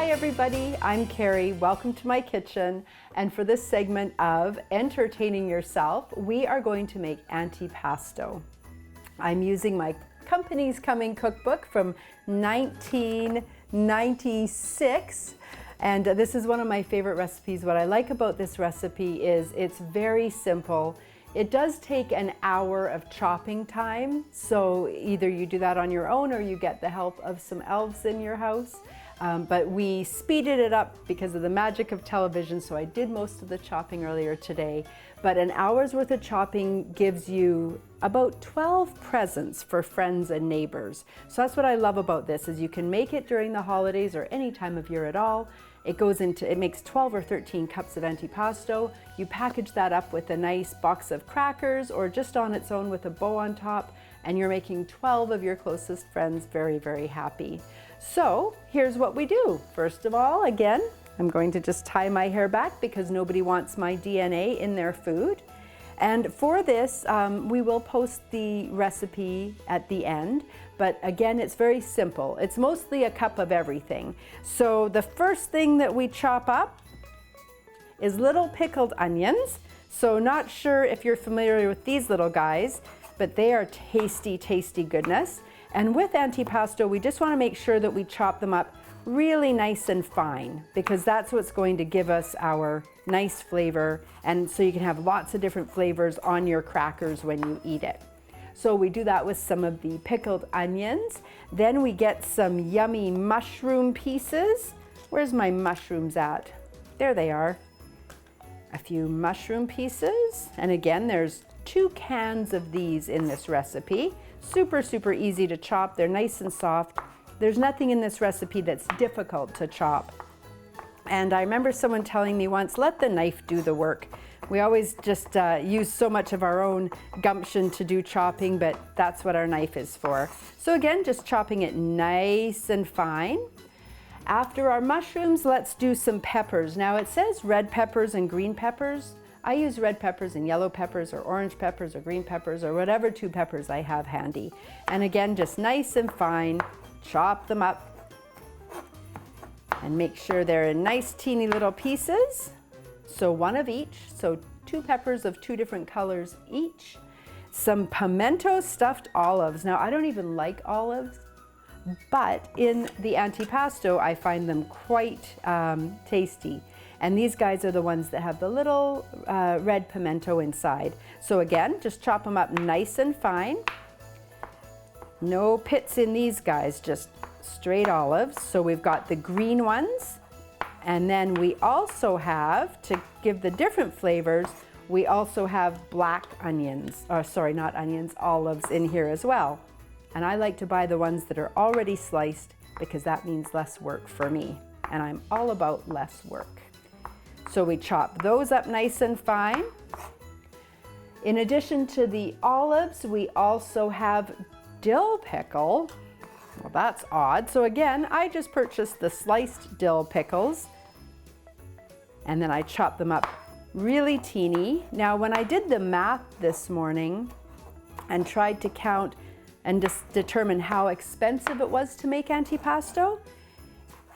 Hi everybody, I'm Kerry. Welcome to my kitchen. And for this segment of Entertaining Yourself, we are going to make antipasto. I'm using my Company's Coming cookbook from 1996. And this is one of my favorite recipes. What I like about this recipe is it's very simple. It does take an hour of chopping time. So either you do that on your own or you get the help of some elves in your house. But we speeded it up because of the magic of television, so I did most of the chopping earlier today. But an hour's worth of chopping gives you about 12 presents for friends and neighbors. So that's what I love about this, is you can make it during the holidays or any time of year at all. It makes 12 or 13 cups of antipasto. You package that up with a nice box of crackers or just on its own with a bow on top, and you're making 12 of your closest friends very, very happy. So here's what we do. First of all, again, I'm going to just tie my hair back because nobody wants my DNA in their food. And for this, we will post the recipe at the end. But again, it's very simple. It's mostly a cup of everything. So the first thing that we chop up is little pickled onions. So not sure if you're familiar with these little guys, but they are tasty, tasty goodness. And with antipasto, we just want to make sure that we chop them up really nice and fine, because that's what's going to give us our nice flavor. And so you can have lots of different flavors on your crackers when you eat it. So we do that with some of the pickled onions. Then we get some yummy mushroom pieces. Where's my mushrooms at? There they are. A few mushroom pieces. And again, there's 2 cans of these in this recipe. Super, super easy to chop. They're nice and soft. There's nothing in this recipe that's difficult to chop. And I remember someone telling me once, let the knife do the work. We always just use so much of our own gumption to do chopping, but that's what our knife is for. So again, just chopping it nice and fine. After our mushrooms, let's do some peppers. Now it says red peppers and green peppers. I use red peppers and yellow peppers or orange peppers or green peppers or whatever 2 peppers I have handy. And again, just nice and fine, chop them up and make sure they're in nice teeny little pieces. So 1 of each, so 2 peppers of 2 different colors each. Some pimento stuffed olives. Now I don't even like olives, but in the antipasto I find them quite tasty. And these guys are the ones that have the little red pimento inside. So again, just chop them up nice and fine. No pits in these guys, just straight olives. So we've got the green ones. And then we also have, to give the different flavors, we also have black onions, or sorry, not onions, olives in here as well. And I like to buy the ones that are already sliced because that means less work for me. And I'm all about less work. So we chop those up nice and fine. In addition to the olives, we also have dill pickle. Well, that's odd. So again, I just purchased the sliced dill pickles and then I chop them up really teeny. Now, when I did the math this morning and tried to count and just determine how expensive it was to make antipasto,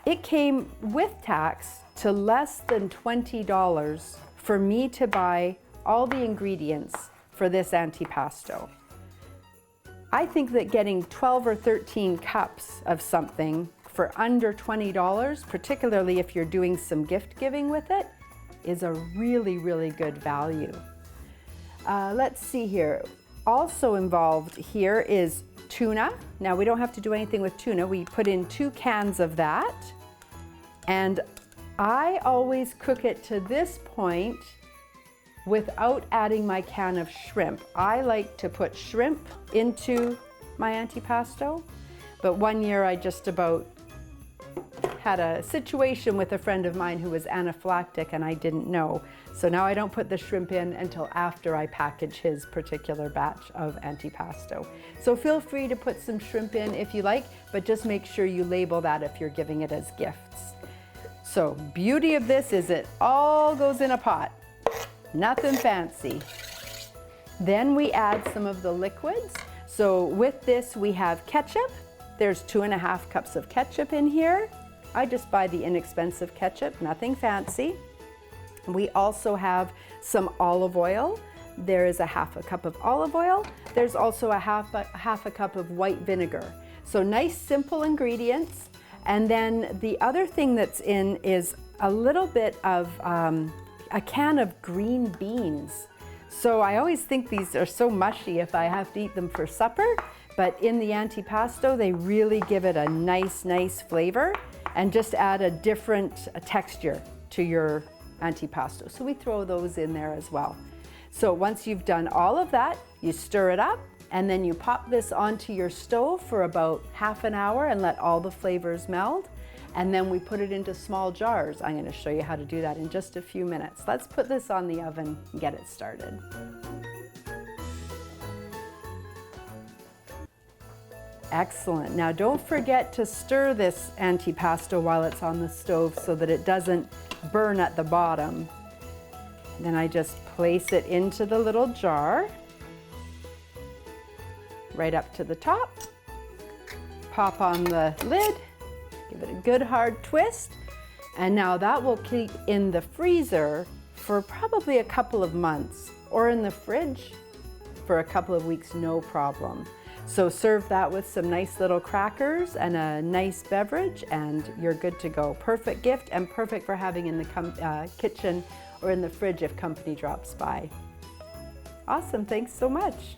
it came with tax to less than $20 for me to buy all the ingredients for this antipasto. I think that getting 12 or 13 cups of something for under $20, particularly if you're doing some gift giving with it, is a really, really good value. Let's see here. Also involved here is tuna. Now we don't have to do anything with tuna. We put in 2 cans of that. And I always cook it to this point without adding my can of shrimp. I like to put shrimp into my antipasto, but one year I just about had a situation with a friend of mine who was anaphylactic and I didn't know. So now I don't put the shrimp in until after I package his particular batch of antipasto. So feel free to put some shrimp in if you like, but just make sure you label that if you're giving it as gifts. So beauty of this is it all goes in a pot. Nothing fancy. Then we add some of the liquids. So with this we have ketchup. There's 2.5 cups of ketchup in here. I just buy the inexpensive ketchup, nothing fancy. We also have some olive oil. There is a half a cup of olive oil. There's also a half a cup of white vinegar. So nice, simple ingredients. And then the other thing that's in is a little bit of a can of green beans. So I always think these are so mushy if I have to eat them for supper, but in the antipasto, they really give it a nice flavor and just add a different texture to your antipasto. So we throw those in there as well. So once you've done all of that, you stir it up and then you pop this onto your stove for about half an hour and let all the flavors meld. And then we put it into small jars. I'm going to show you how to do that in just a few minutes. Let's put this on the oven and get it started. Excellent. Now don't forget to stir this antipasto while it's on the stove so that it doesn't burn at the bottom. Then I just place it into the little jar, right up to the top. Pop on the lid, give it a good hard twist, and now that will keep in the freezer for probably a couple of months, or in the fridge for a couple of weeks, no problem. So serve that with some nice little crackers and a nice beverage and you're good to go. Perfect gift and perfect for having in the kitchen or in the fridge if company drops by. Awesome, thanks so much.